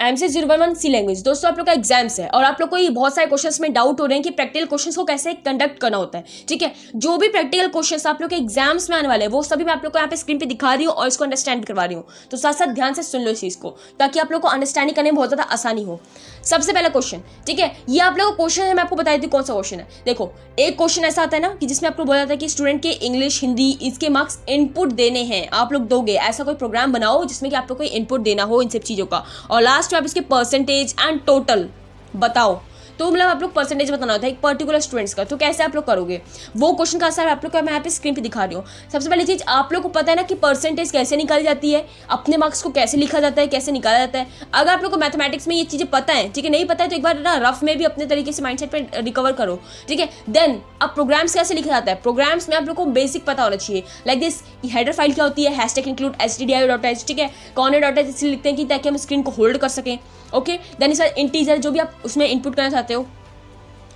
MC011 सी language. दोस्तों आप लोग का एग्जाम्स है और आप लोग को ये बहुत सारे क्वेश्चंस में डाउट हो रहे हैं कि प्रैक्टिकल क्वेश्चंस को कैसे कंडक्ट करना होता है, ठीक है। जो भी प्रैक्टिकल क्वेश्चंस आप लोग के एग्जाम्स में आने वाले हैं वो सभी मैं आप लोग को यहाँ पे स्क्रीन पे दिखा रही हूँ और इसको अंडरस्टैंड करवा रही हूँ, तो साथ साथ ध्यान से सुन लो इस चीज को ताकि आप लोग को अंडरस्टैंडिंग करने में बहुत ज्यादा आसानी हो। सबसे पहला क्वेश्चन, ठीक है, ये आप लोगों को क्वेश्चन है, मैं आपको बता देती हूँ कौन सा क्वेश्चन है। देखो एक क्वेश्चन ऐसा आता है ना कि जिसमें आपको बोला जाता है कि स्टूडेंट के इंग्लिश हिंदी इसके मार्क्स इनपुट देने हैं, आप लोग दोगे। ऐसा कोई प्रोग्राम बनाओ जिसमें कि आप लोग को इनपुट देना हो इन सब चीजों का, और लास्ट में आप इसके परसेंटेज एंड टोटल बताओ। तो मतलब आप लोग परसेंटेज बताना होता है एक पर्टिकुलर स्टूडेंट्स का, तो कैसे आप लोग करोगे वो क्वेश्चन का आंसर आप लोग को मैं यहाँ पे स्क्रीन पे दिखा रही हूँ। सबसे पहली चीज आप लोग को पता है ना कि परसेंटेज कैसे निकाली जाती है, अपने मार्क्स को कैसे लिखा जाता है, कैसे निकाला जाता है। अगर आप लोग को मैथमेटिक्स में ये चीजें पता है, ठीक है, नहीं पता है तो एक बार ना रफ में भी अपने तरीके से माइंडसेट पे रिकवर करो, ठीक है। देन अब प्रोग्राम्स कैसे लिखा जाता है, प्रोग्राम्स में आप लोग को बेसिक पता होना चाहिए। लाइक दिस, हेडर फाइल क्या होती है, हैशटैग इंक्लूड stdio.h, ठीक है, कॉर्नर.h इसलिए लिखते हैं कि ताकि हम स्क्रीन को होल्ड कर सकें, ओके। देन सर इंटीजर जो भी आप उसमें इनपुट करना चाहते हो,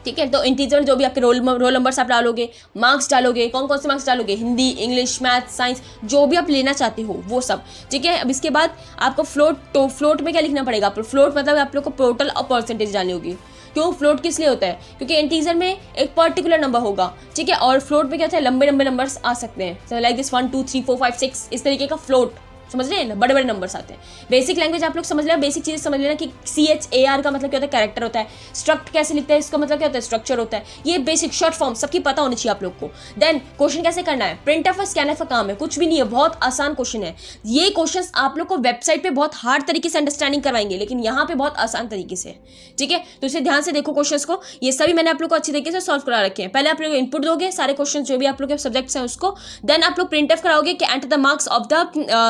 ठीक है, तो इंटीजर जो भी आपके रोल नंबर्स आप डालोगे, मार्क्स डालोगे, कौन कौन से मार्क्स डालोगे, हिंदी इंग्लिश मैथ साइंस जो भी आप लेना चाहते हो वो सब, ठीक है। अब इसके बाद आपको फ्लोट, तो फ्लोट में क्या लिखना पड़ेगा, फ्लोट मतलब आप लोग को टोटल और परसेंटेज डालनी होगी। क्यों फ्लोट किस लिए होता है, क्योंकि इंटीजर में एक पर्टिकुलर नंबर होगा, ठीक है, और फ्लोट में क्या होता है लंबे लंबे नंबर्स आ सकते हैं, लाइक दिस 1 2 3 4 5 6 इस तरीके का फ्लोट, समझ रहे हैं, बड़े बड़े नंबर्स आते हैं। बेसिक लैंग्वेज आप लोग समझ लेना, बेसिक चीज़ समझ लेना कि CHAR का मतलब क्या होता है, कैरेक्टर होता है। स्ट्रक्ट कैसे लिखते हैं, इसका मतलब क्या होता है, स्ट्रक्चर होता है। ये बेसिक शॉर्ट फॉर्म सबकी पता होनी चाहिए आप लोग को। देन क्वेश्चन कैसे करना है, प्रिंट ऑफ और स्कैन ऑफ का काम है, कुछ भी नहीं है, बहुत आसान क्वेश्चन है। ये क्वेश्चन आप लोग को वेबसाइट पे बहुत हार्ड तरीके से अंडरस्टैंडिंग करवाएंगे, लेकिन यहाँ पे बहुत आसान तरीके से, ठीक है। तो इसे ध्यान से देखो क्वेश्चन को, ये सभी मैंने आप लोग को अच्छी तरीके से सॉल्व करा रखे हैं। पहले आप लोग इनपुट दोगे सारे क्वेश्चन जो भी आप लोग के सब्जेक्ट्स हैं उसको, देन आप लोग प्रिंट ऑफ कराओगे कि enter the marks of the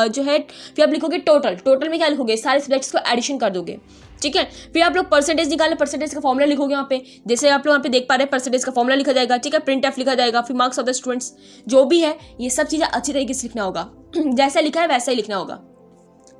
जो है, फिर आप लिखोगे टोटल में क्या लिखोगे, सारे सब्जेक्ट्स को एडिशन कर दोगे, ठीक है। फिर आप लोग परसेंटेज निकालने, परसेंटेज का फॉर्मूला लिखोगे वहाँ पे, जैसे आप लोग यहाँ पे देख पा रहे हैं परसेंटेज का फॉर्मूला लिखा जाएगा, ठीक है। प्रिंट एफ लिखा जाएगा, फिर मार्क्स ऑफ द स्टूडेंट्स जो भी है, ये सब चीजें अच्छी तरीके से लिखना होगा जैसा लिखा है वैसा ही लिखना होगा।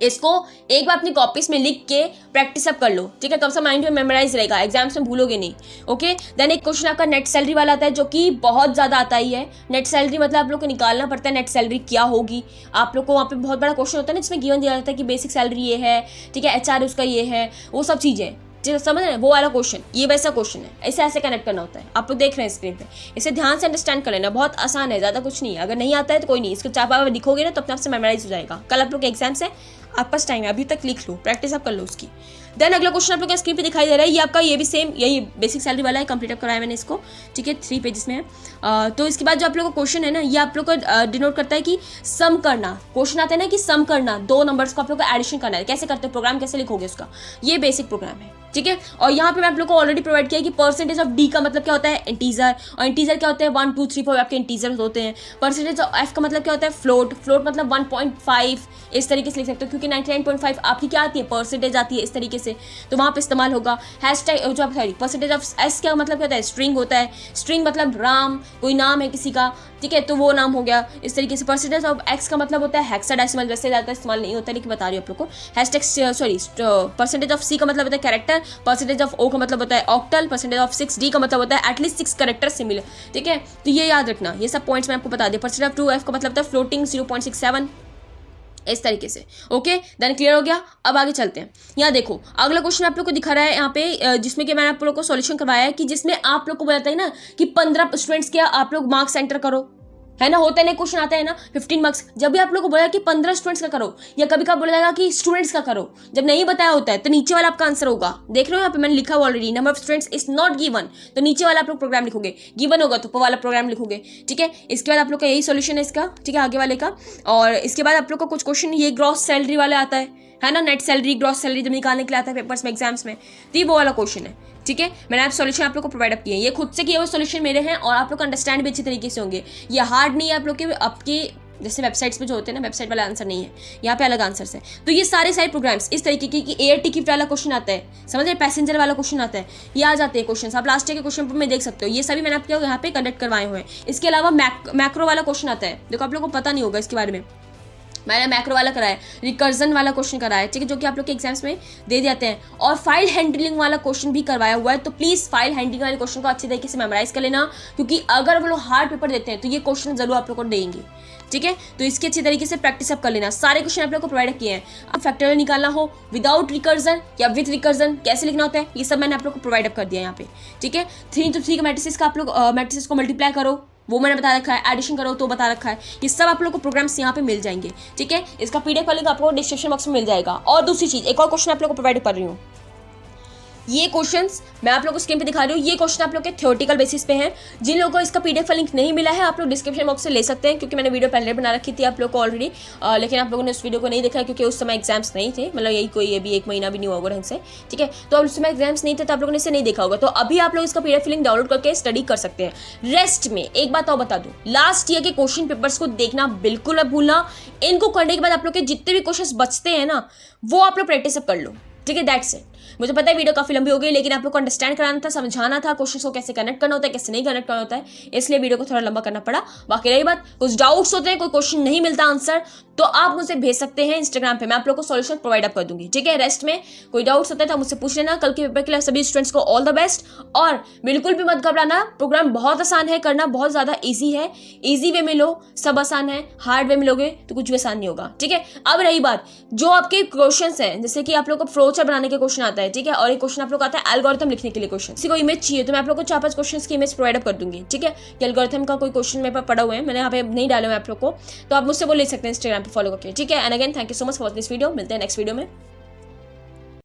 इसको एक बार अपनी कॉपीज में लिख के प्रैक्टिस अप कर लो, ठीक है, कब से माइंड में मेमोराइज रहेगा, एग्जाम्स में भूलोगे नहीं, ओके। देन एक क्वेश्चन आपका नेट सैलरी वाला आता है जो कि बहुत ज़्यादा आता ही है। नेट सैलरी मतलब आप लोग को निकालना पड़ता है नेट सैलरी क्या होगी, आप लोग को वहाँ पे बहुत बड़ा क्वेश्चन होता है ना जिसमें गिवन दिया जाता है कि बेसिक सैलरी ये है, ठीक है, HR उसका ये है, वो सब चीज़ें जो समझ रहे हैं, वो वाला क्वेश्चन, ये वैसा क्वेश्चन है, ऐसे ऐसे कनेक्ट करना होता है। आप लोग देख रहे हैं स्क्रीन पे, इसे ध्यान से अंडरस्टैंड कर लेना, बहुत आसान है, ज़्यादा कुछ नहीं है। अगर नहीं आता है तो कोई नहीं, इसको चाप आप लिखोगे ना तो अपने आप से मेमोराइज हो जाएगा। कल आप लोग के एग्जाम्स है, आपके पास टाइम है, अभी तक लिख लो, प्रैक्टिस आप कर लो उसकी। देन अगला क्वेश्चन आप लोग स्क्रीन पे दिखाई दे रहा है, ये आपका ये भी सेम यही बेसिक सैलरी वाला है, कंप्लीट कराया मैंने इसको, ठीक है, 3 पेजेस में है। तो इसके बाद जो आप लोग का क्वेश्चन है ना, ये आप लोग को डिनोट करता है कि सम करना, क्वेश्चन आता है ना कि सम करना, दो नंबर्स को आप लोग को एडिशन करना है, कैसे करते हैं, प्रोग्राम कैसे लिखोगे उसका, ये बेसिक प्रोग्राम है, ठीक है। और यहाँ पे मैं आप लोग को ऑलरेडी प्रोवाइड किया कि परसेंटेज ऑफ D का मतलब क्या होता है, इंटीजर, और इंटीजर क्या होता है 1 2 3 4 आपके इंटीजर होते हैं। परसेंटेज ऑफ F का मतलब क्या होता है, फ्लोट मतलब 1.5 इस तरीके से लिख सकते हो, क्योंकि 99.5 आपकी क्या आती है, परसेंटेज आती है इस तरीके से, तो वहाँ पे इस्तेमाल होगा। हैशटैग जो सॉरी परसेंटेज ऑफ S का मतलब क्या होता है, स्ट्रिंग होता है, स्ट्रिंग मतलब राम, कोई नाम है किसी का, ठीक है, तो वो नाम हो गया इस तरीके से। परसेंटेज ऑफ X का मतलब होता है हेक्साडेसिमल, वैसे ज़्यादा इस्तेमाल नहीं होता लेकिन बता रही हूँ आप लोग को। Hashtag sorry percentage of C का मतलब होता है कैरेक्टर, परसेंटेज ऑफ O का मतलब होता है ऑक्टल, परसेंटेज ऑफ 6D का मतलब होता है एटलीस्ट 6 कैरेक्टर सिमिलर, ठीक है। तो ये याद रखना, ये सब पॉइंट्स मैं आपको बता दिया। परसेंटेज ऑफ 2F का मतलब होता है फ्लोटिंग 0.67 इस तरीके से, ओके। देन क्लियर हो गया। अब आगे चलते हैं, यहाँ देखो अगला क्वेश्चन आप लोग को दिखा रहा है यहाँ पे, जिसमें कि मैंने आप लोग को सॉल्यूशन करवाया है कि जिसमें आप लोग को बताता है ना कि 15 स्टूडेंट्स के आप लोग मार्क्स एंटर करो, है ना, होता है ना, क्वेश्चन आता है ना 15 मार्क्स। जब भी आप लोग को बोला कि 15 स्टूडेंट्स का करो, या कभी कभी बोला जाएगा कि स्टूडेंट्स का करो, जब नहीं बताया होता है तो नीचे वाला आपका आंसर होगा, देख रहे हो यहाँ पे मैंने लिखा हुआ already, number of students is not given, तो नीचे वाला आप लोग प्रोग्राम लिखोगे, गिवन होगा तो ऊपर वाला प्रोग्राम लिखोगे, ठीक है। इसके बाद आप लोग का यही सोल्यूशन है इसका, ठीक है, आगे वाले का। और इसके बाद आप लोग का कुछ क्वेश्चन ये ग्रॉस सैलरी वाला आता है ना, नेट सैलरी ग्रॉस सैलरी जब निकालने के लिए आता है पेपर्स में एग्जाम्स में, तो ये वो वाला क्वेश्चन है, ठीक है। मैंने आप सॉल्यूशन आप लोग को प्रोवाइड अप किए हैं, ये खुद से किए हुए सॉल्यूशन मेरे हैं और आप लोग को अंडरस्टैंड भी अच्छी तरीके से होंगे, ये हार्ड नहीं है आप लोग के, आपकी जैसे वेबसाइट्स पे जो होते हैं ना, वेबसाइट वाला आंसर नहीं है, यहाँ पे अलग आंसर्स है। तो ये सारे प्रोग्राम्स इस तरीके की कि एयर टिकट वाला क्वेश्चन आता है, समझ रहे, पैसेंजर वाला क्वेश्चन आता है, ये आ जाते हैं क्वेश्चन, आप लास्ट ईयर के क्वेश्चन में देख सकते हो, ये सभी मैंने आपके यहाँ पे कंडक्ट करवाए हुए हैं। इसके अलावा मैक्रो वाला क्वेश्चन आता है, देखो आप लोग को पता नहीं होगा इसके बारे में, मैंने मैक्रो वाला कराया, रिकर्जन वाला क्वेश्चन कराया, ठीक है, जो कि आप लोग के एग्जाम्स में दे जाते हैं, और फाइल हैंडलिंग वाला क्वेश्चन भी करवाया हुआ है। तो प्लीज़ फाइल हैंडलिंग वाले क्वेश्चन को अच्छी तरीके से मेमोराइज कर लेना, क्योंकि अगर वो लोग हार्ड पेपर देते हैं तो ये क्वेश्चन जरूर आप लोग को देंगे, ठीक है। तो इसकी अच्छी तरीके से प्रैक्टिस अप कर लेना। सारे क्वेश्चन आप लोग को प्रोवाइड किए हैं। अब फैक्टोरियल निकालना हो विदाउट रिकर्जन या विथ रिकर्जन कैसे लिखना होता है, ये सब मैंने आप लोग को प्रोवाइड अप कर दिया यहाँ पे, ठीक है। 3 into 3 के मैट्रिसेस का आप लोग मैट्रिसेस को मल्टीप्लाई करो, वो मैंने बता रखा है, एडिशन करो तो बता रखा है। ये सब आप लोग को प्रोग्राम्स यहाँ पे मिल जाएंगे, ठीक है। इसका पीडीएफ का लिंक आपको डिस्क्रिप्शन बॉक्स में मिल जाएगा। और दूसरी चीज़, एक और क्वेश्चन आप लोग को प्रोवाइड कर रही हूँ। ये क्वेश्चंस मैं आप लोगों को स्क्रीन पे दिखा रही हूँ। ये क्वेश्चन आप लोग के थ्योरेटिकल बेसिस पे हैं। जिन लोगों को इसका पीडीएफ का लिंक नहीं मिला है, आप लोग डिस्क्रिप्शन बॉक्स से ले सकते हैं, क्योंकि मैंने वीडियो पहले बना रखी थी आप लोग को ऑलरेडी, लेकिन आप लोगों ने उस वीडियो को नहीं देखा है, क्योंकि उस समय एग्जाम्स नहीं थे, मतलब यही कोई अभी 1 महीना भी नहीं हुआ होगा ढंग से, ठीक है। तो उस समय एग्जाम्स नहीं थे, तो आप लोगों ने इसे नहीं देखा होगा। तो अभी आप लोग इसका पीडीएफ लिंक डाउनलोड करके स्टडी कर सकते हैं। रेस्ट में एक बात और बता दूं, लास्ट ईयर के क्वेश्चन पेपर्स को देखना बिल्कुल मत भूलना। इनको करने के बाद आप लोग के जितने भी क्वेश्चन बचते हैं ना, वो आप लोग प्रैक्टिस अप कर लो, ठीक है। That's it. मुझे पता है वीडियो काफी लंबी हो गई, लेकिन आप लोग को अंडरस्टैंड कराना था, समझाना था क्वेश्चन को कैसे कनेक्ट करना होता है, कैसे नहीं कनेक्ट करना होता है, इसलिए वीडियो को थोड़ा लंबा करना पड़ा। बाकी रही बात, कुछ डाउट्स होते हैं, कोई क्वेश्चन नहीं मिलता आंसर, तो आप मुझे भेज सकते हैं इंस्टाग्राम पे, मैं आप लोग को सॉल्यूशन प्रोवाइड अप कर दूंगी, ठीक है। रेस्ट में कोई डाउट्स होता है तो मुझसे पूछ लेना। कल के पेपर के लिए सभी स्टूडेंट्स को ऑल द बेस्ट, और बिल्कुल भी मत घबराना। प्रोग्राम बहुत आसान है, करना बहुत ज़्यादा ईजी है। ईजी वे में लो, सब आसान है। हार्ड वे में लोगे तो कुछ भी आसान नहीं होगा, ठीक है। अब रही बात, जो आपके क्वेश्चन हैं, जैसे कि आप लोग को फ्लोचार्ट बनाने के क्वेश्चन आता है, ठीक है, और एक क्वेश्चन आप लोग आता है एल्गोरिथम लिखने के लिए क्वेश्चन। किसी को इमेज चाहिए तो मैं आप लोग को 4-5 क्वेश्चन की इमेज प्रोवाइड अप कर दूंगी, ठीक है। कि एल्गोरिथम का कोई क्वेश्चन मेरे पास पड़ा हुआ है, मैंने यहाँ पे नहीं डाले हुए आप लोग को, तो आप मुझसे वो ले सकते हैं इंस्टाग्राम पे फॉलो करके, ठीक है। And again thank you so much for this video. मिलते हैं नेक्स्ट वीडियो में।